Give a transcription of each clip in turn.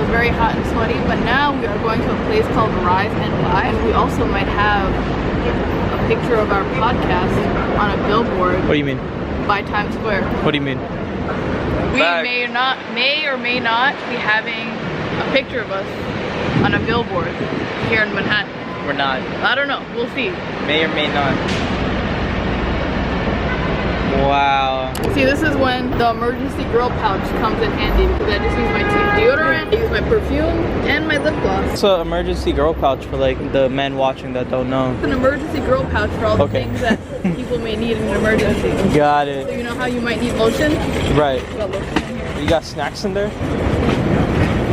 very hot and sweaty, but now we are going to a place called Rise NY, and we also might have a picture of our podcast on a billboard. What do you mean? By Times Square. What do you mean? We may or may not be having a picture of us on a billboard here in Manhattan. We're not. I don't know. We'll see. May or may not. Wow. See, this is when the emergency girl pouch comes in handy because I just use my deodorant, I use my perfume, and my lip gloss. It's an emergency girl pouch for like the men watching that don't know. It's an emergency girl pouch for all the things that people may need in an emergency. Got it. So you know how you might need lotion? Right. You got lotion in here. You got snacks in there?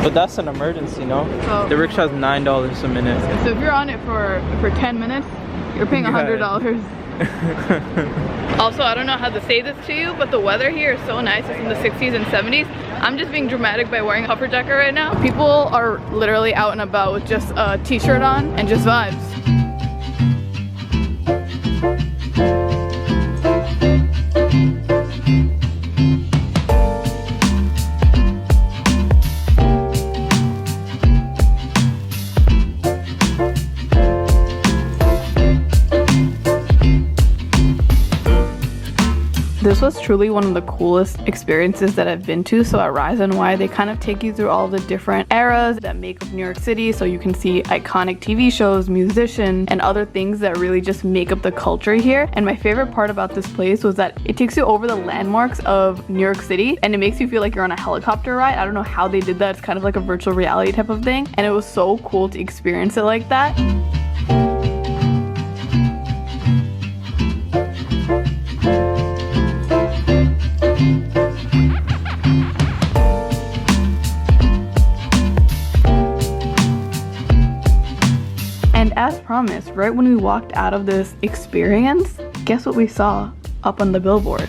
But that's an emergency, no? Oh. The rickshaw is $9 a minute. So if you're on it for 10 minutes, you're paying $100. Also, I don't know how to say this to you, but the weather here is so nice. It's in the 60s and 70s. I'm just being dramatic by wearing a puffer jacket right now. People are literally out and about with just a t-shirt on and just vibes. This was truly one of the coolest experiences that I've been to. So at Rise NY, they kind of take you through all the different eras that make up New York City. So you can see iconic TV shows, musicians, and other things that really just make up the culture here. And my favorite part about this place was that it takes you over the landmarks of New York City and it makes you feel like you're on a helicopter ride. I don't know how they did that. It's kind of like a virtual reality type of thing. And it was so cool to experience it like that. As promised, right when we walked out of this experience, guess what we saw up on the billboard?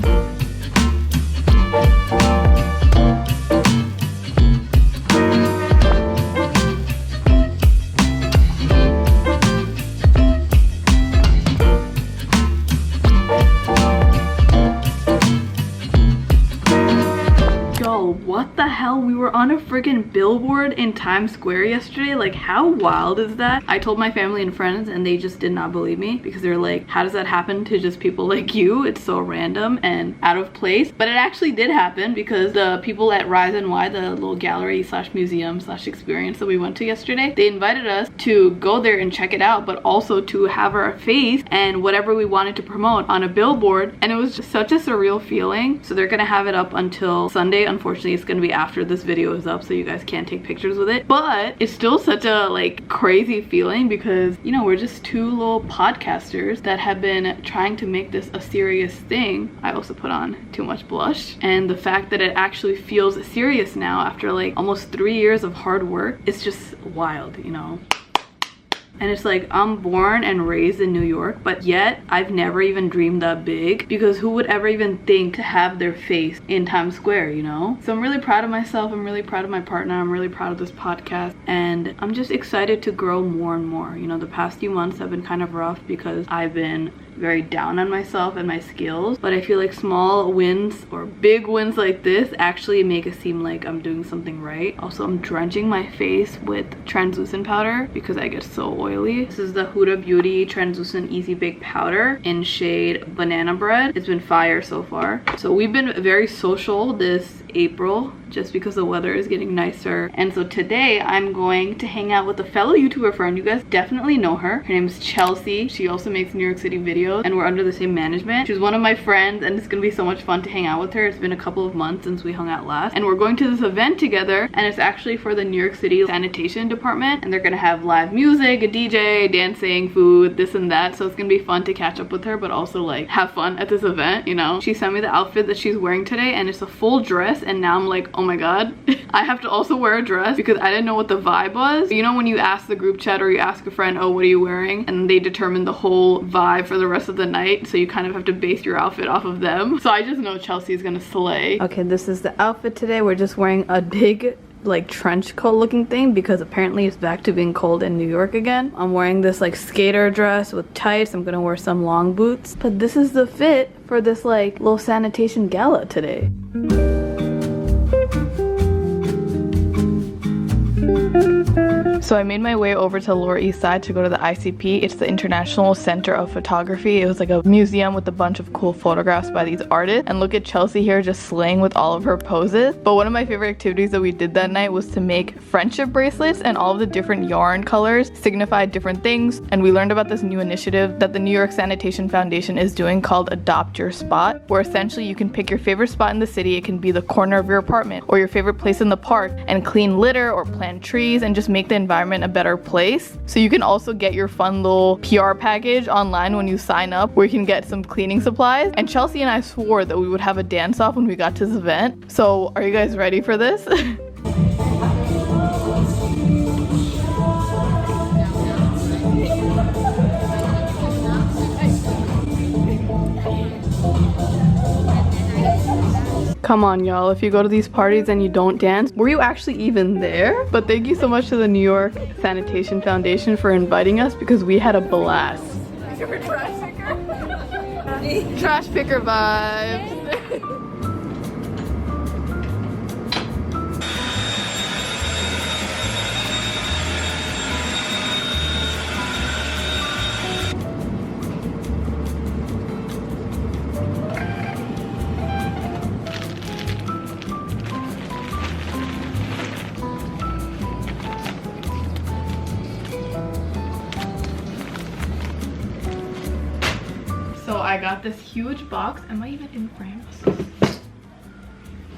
What the hell? We were on a freaking billboard in Times Square yesterday. Like, how wild is that? I told my family and friends and they just did not believe me because they're like, how does that happen to just people like you? It's so random and out of place. But it actually did happen because the people at Rise NY, the little gallery slash museum slash experience that we went to yesterday, they invited us to go there and check it out, but also to have our face and whatever we wanted to promote on a billboard. And it was just such a surreal feeling. So they're gonna have it up until Sunday. Unfortunately, it's gonna be after this video is up, so you guys can't take pictures with it, but it's still such a like crazy feeling because, you know, we're just two little podcasters that have been trying to make this a serious thing. I also put on too much blush, and the fact that it actually feels serious now after like almost 3 years of hard work, it's just wild, you know. And it's like, I'm born and raised in New York, but yet I've never even dreamed that big, because who would ever even think to have their face in Times Square, you know? So I'm really proud of myself. I'm really proud of my partner. I'm really proud of this podcast. And I'm just excited to grow more and more. You know, the past few months have been kind of rough because I've been very down on myself and my skills, but I feel like small wins or big wins like this actually make it seem like I'm doing something right. Also, I'm drenching my face with translucent powder because I get so oily. This is the Huda Beauty Translucent Easy Bake Powder in shade Banana Bread. It's been fire so far. So we've been very social this April just because the weather is getting nicer, and so today I'm going to hang out with a fellow YouTuber friend. You guys definitely know her. Her name is Chelsea. She also makes New York City videos and we're under the same management. She's one of my friends and it's gonna be so much fun to hang out with her. It's been a couple of months since we hung out last, and we're going to this event together, and it's actually for the New York City sanitation department, and they're gonna have live music, a DJ, dancing, food, this and that. So it's gonna be fun to catch up with her, but also like have fun at this event, you know. She sent me the outfit that she's wearing today, and it's a full dress, and now I'm like, oh my god, I have to also wear a dress because I didn't know what the vibe was. You know, when you ask the group chat or you ask a friend, oh, what are you wearing, and they determine the whole vibe for the rest of the night, so you kind of have to base your outfit off of them. So I just know Chelsea is gonna slay. Okay, this is the outfit today. We're just wearing a big like trench coat looking thing because apparently it's back to being cold in New York again. I'm wearing this like skater dress with tights. I'm gonna wear some long boots, but this is the fit for this like little sanitation gala today. So I made my way over to the Lower East Side to go to the ICP. It's the International Center of Photography. It was like a museum with a bunch of cool photographs by these artists. And look at Chelsea here just slaying with all of her poses. But one of my favorite activities that we did that night was to make friendship bracelets, and all of the different yarn colors signified different things. And we learned about this new initiative that the New York Sanitation Foundation is doing called Adopt Your Spot, where essentially you can pick your favorite spot in the city. It can be the corner of your apartment or your favorite place in the park, and clean litter or plant trees and just make the environment a better place. So you can also get your fun little PR package online when you sign up, where you can get some cleaning supplies. And Chelsea and I swore that we would have a dance off when we got to this event. So are you guys ready for this? Come on, y'all, if you go to these parties and you don't dance, were you actually even there? But thank you so much to the New York Sanitation Foundation for inviting us, because we had a blast. Trash picker. Trash picker vibes. So I got this huge box. Am I even in frame?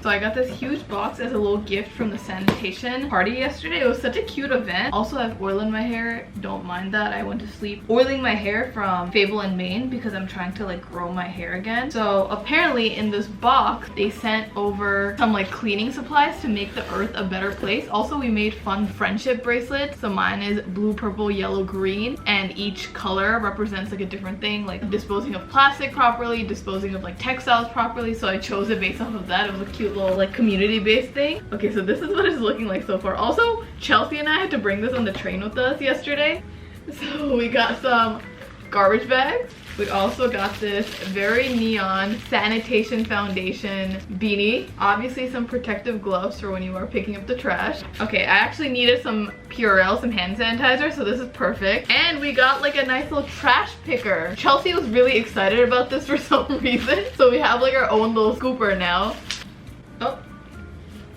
So I got this huge box as a little gift from the sanitation party yesterday. It was such a cute event. Also, I have oil in my hair. Don't mind that. I went to sleep oiling my hair from Fable in Maine because I'm trying to like grow my hair again. So apparently in this box, they sent over some like cleaning supplies to make the earth a better place. Also, we made fun friendship bracelets. So mine is blue, purple, yellow, green, and each color represents like a different thing, like disposing of plastic properly, disposing of like textiles properly. So I chose it based off of that. It was a cute little like community-based thing. Okay, so this is what it's looking like so far. Also, Chelsea and I had to bring this on the train with us yesterday. So we got some garbage bags. We also got this very neon Sanitation Foundation beanie. Obviously some protective gloves for when you are picking up the trash. Okay, I actually needed some Purell, some hand sanitizer, so this is perfect. And we got like a nice little trash picker. Chelsea was really excited about this for some reason. So we have like our own little scooper now. Oh.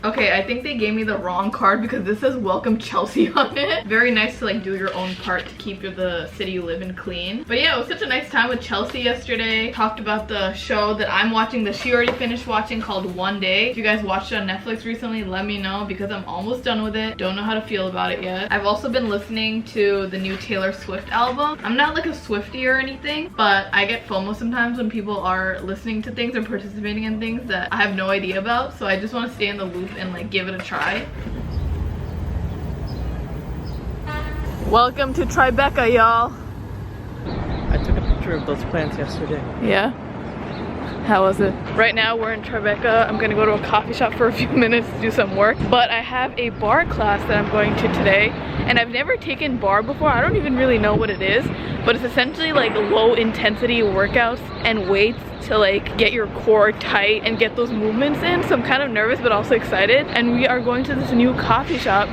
Okay, I think they gave me the wrong card because this says welcome Chelsea on it. Very nice to like do your own part to keep the city you live in clean. But yeah, it was such a nice time with Chelsea yesterday. Talked about the show that I'm watching, that she already finished watching, called One Day. If you guys watched it on Netflix recently, let me know because I'm almost done with it. Don't know how to feel about it yet. I've also been listening to the new Taylor Swift album. I'm not like a Swiftie or anything, but I get FOMO sometimes when people are listening to things or participating in things that I have no idea about. So I just want to stay in the loop and like give it a try. Welcome to Tribeca, y'all. I took a picture of those plants yesterday. Yeah? How was it? Right now we're in Tribeca. I'm gonna go to a coffee shop for a few minutes to do some work, but I have a bar class that I'm going to today, and I've never taken bar before. I don't even really know what it is, but it's essentially like low intensity workouts and weights to like get your core tight and get those movements in. So I'm kind of nervous but also excited, and we are going to this new coffee shop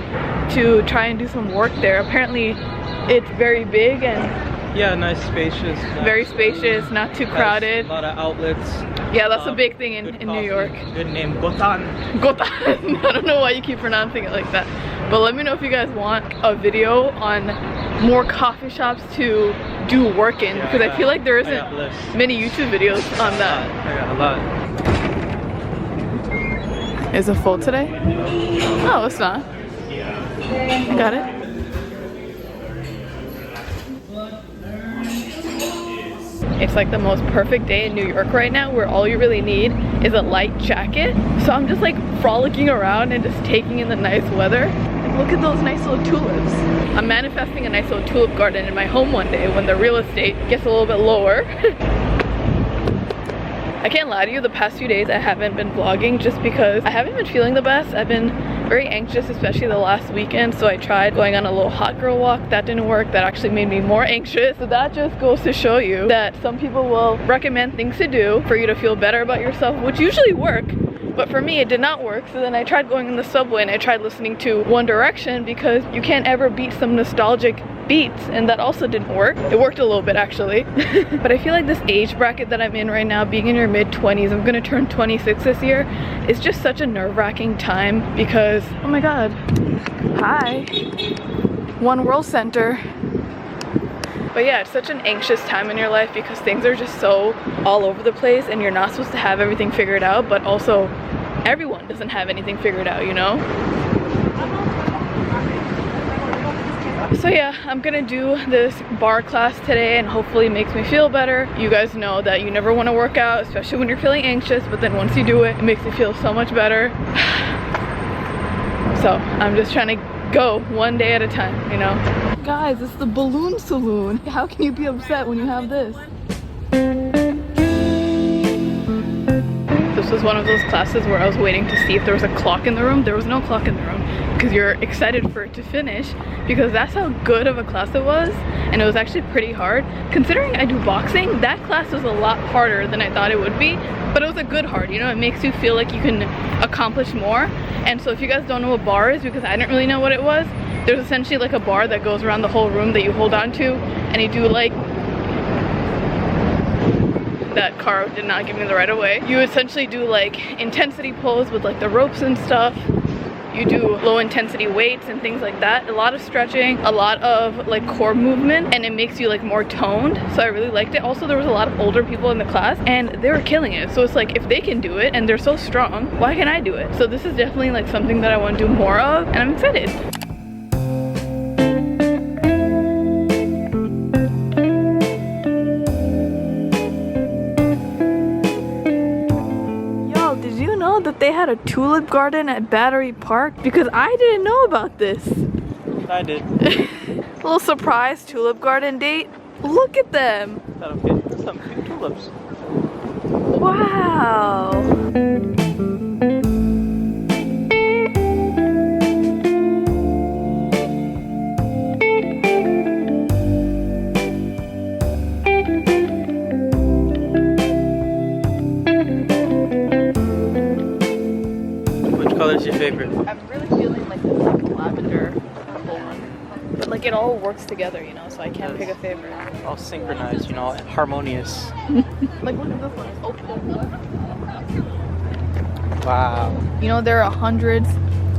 to try and do some work there. Apparently it's very big and yeah, nice, spacious. Very spacious, not too crowded. A lot of outlets. Yeah, that's a big thing in New York. Good name, Gotan. Gotan. I don't know why you keep pronouncing it like that. But let me know if you guys want a video on more coffee shops to do work in, because I feel like there isn't many YouTube videos on that. I got a lot. Is it full today? Oh, it's not. Got it. It's like the most perfect day in New York right now, where all you really need is a light jacket. So I'm just like frolicking around and just taking in the nice weather. And look at those nice little tulips. I'm manifesting a nice little tulip garden in my home one day when the real estate gets a little bit lower. I can't lie to you, the past few days I haven't been vlogging just because I haven't been feeling the best. I've been very anxious, especially the last weekend, so I tried going on a little hot girl walk. That didn't work. That actually made me more anxious. So that just goes to show you that some people will recommend things to do for you to feel better about yourself, which usually work, But for me, it did not work. So then I tried going in the subway and I tried listening to One Direction because you can't ever beat some nostalgic beats, and that also didn't work. It worked a little bit actually. But I feel like this age bracket that I'm in right now, being in your mid-20s, I'm gonna turn 26 this year, is just such a nerve-wracking time because, oh my god, hi, One World Center. But yeah, it's such an anxious time in your life because things are just so all over the place and you're not supposed to have everything figured out, but also everyone doesn't have anything figured out, you know? So yeah, I'm gonna do this bar class today and hopefully it makes me feel better. You guys know that you never want to work out, especially when you're feeling anxious, but then once you do it, it makes you feel so much better. So I'm just trying to go one day at a time, you know? Guys, it's the balloon saloon. How can you be upset when you have this? This was one of those classes where I was waiting to see if there was a clock in the room. There was no clock in the room because you're excited for it to finish because that's how good of a class it was, and it was actually pretty hard. Considering I do boxing, that class was a lot harder than I thought it would be, but it was a good hard, you know? It makes you feel like you can accomplish more. And so if you guys don't know what bar is, because I didn't really know what it was, there's essentially like a bar that goes around the whole room that you hold on to, and you do like, that car did not give me the right of way. You essentially do like intensity pulls with like the ropes and stuff. You do low intensity weights and things like that. A lot of stretching, a lot of like core movement, and it makes you like more toned. So I really liked it. Also, there was a lot of older people in the class and they were killing it. So it's like, if they can do it and they're so strong, why can't I do it? So this is definitely like something that I want to do more of, and I'm excited. That they had a tulip garden at Battery Park, because I didn't know about this. I did. A little surprise tulip garden date. Look at them. Some cute tulips. Wow. Color's your favorite? I'm really feeling like this like lavender purple one. But like it all works together, you know, so I can't pick a favorite. All synchronized, you know, harmonious. Like look at this one. It's open. Wow. You know, there are hundreds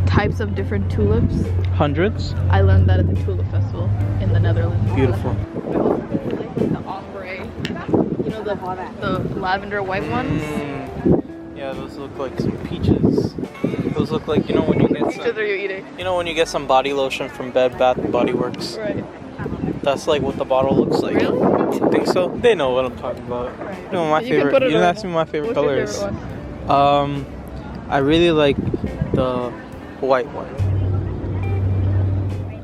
types of different tulips. Hundreds? I learned that at the Tulip Festival in the Netherlands. Beautiful. The ombre. You know, the lavender white ones? Yeah, those look like some peaches. Those look like, you know, when you get some... Peaches are you eating? You know when you get some body lotion from Bed Bath & Body Works? Right. That's like what the bottle looks like. Really? I think so. They know what I'm talking about. Right. You know my favorite. You didn't ask me my favorite color is. I really like the white one.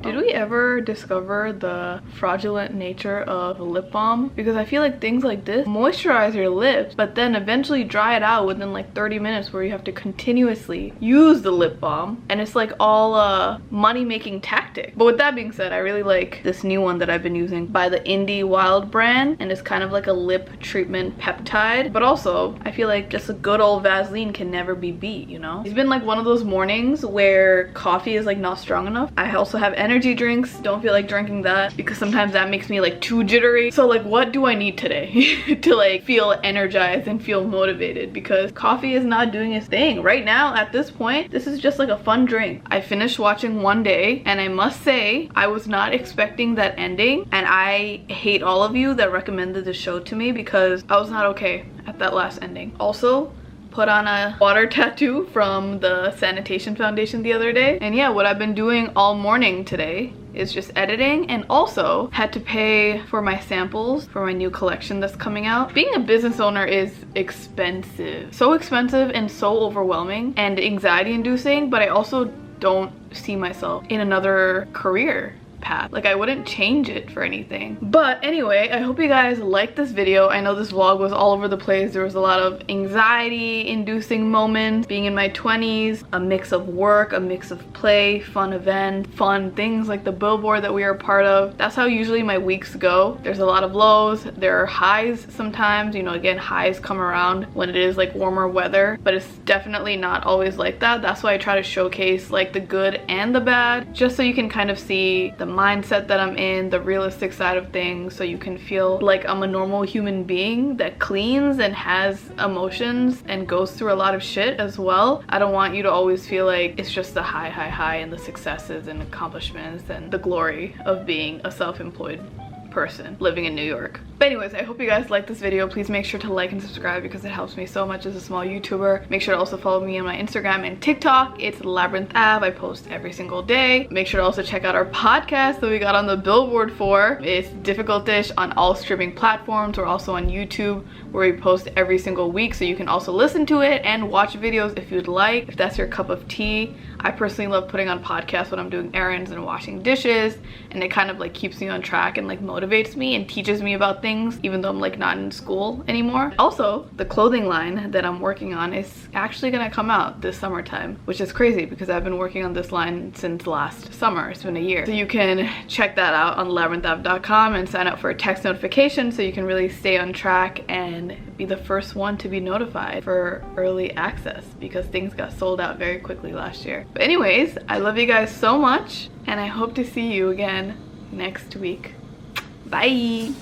Did we ever discover the fraudulent nature of lip balm? Because I feel like things like this moisturize your lips, but then eventually dry it out within like 30 minutes where you have to continuously use the lip balm. And it's like all a money-making tactic. But with that being said, I really like this new one that I've been using by the Indie Wild brand. And it's kind of like a lip treatment peptide. But also, I feel like just a good old Vaseline can never be beat, you know? It's been like one of those mornings where coffee is like not strong enough. I also have energy drinks, don't feel like drinking that because sometimes that makes me like too jittery. So like, what do I need today to like feel energized and feel motivated? Because coffee is not doing its thing right now. At this point, this is just like a fun drink. I finished watching One Day, and I must say I was not expecting that ending, and I hate all of you that recommended the show to me because I was not okay at that last ending. Also, put on a water tattoo from the Sanitation Foundation the other day. And yeah, what I've been doing all morning today is just editing, and also had to pay for my samples for my new collection that's coming out. Being a business owner is expensive. So expensive and so overwhelming and anxiety inducing, but I also don't see myself in another career path. Like, I wouldn't change it for anything. But anyway, I hope you guys liked this video. I know this vlog was all over the place. There was a lot of anxiety inducing moments, being in my 20s, a mix of work, a mix of play, fun events, fun things like the Billboard that we are a part of. That's how usually my weeks go. There's a lot of lows, there are highs sometimes, you know, again, highs come around when it is like warmer weather, but it's definitely not always like that. That's why I try to showcase like the good and the bad, just so you can kind of see the mindset that I'm in, the realistic side of things, so you can feel like I'm a normal human being that cleans and has emotions and goes through a lot of shit as well. I don't want you to always feel like it's just the high and the successes and accomplishments and the glory of being a self-employed person living in New York. But anyways, I hope you guys liked this video. Please make sure to like and subscribe because it helps me so much as a small YouTuber. Make sure to also follow me on my Instagram and TikTok. It's Labyrinth Ave. I post every single day. Make sure to also check out our podcast that we got on the Billboard for. It's Difficult Dish on all streaming platforms. We're also on YouTube where we post every single week, so you can also listen to it and watch videos if you'd like, if that's your cup of tea. I personally love putting on podcasts when I'm doing errands and washing dishes, and it kind of like keeps me on track and like motivates me and teaches me about things even though I'm like not in school anymore. Also, the clothing line that I'm working on is actually gonna come out this summertime, which is crazy because I've been working on this line since last summer. It's been a year. So you can check that out on labyrinthav.com and sign up for a text notification so you can really stay on track and be the first one to be notified for early access, because things got sold out very quickly last year. But anyways, I love you guys so much and I hope to see you again next week. Bye.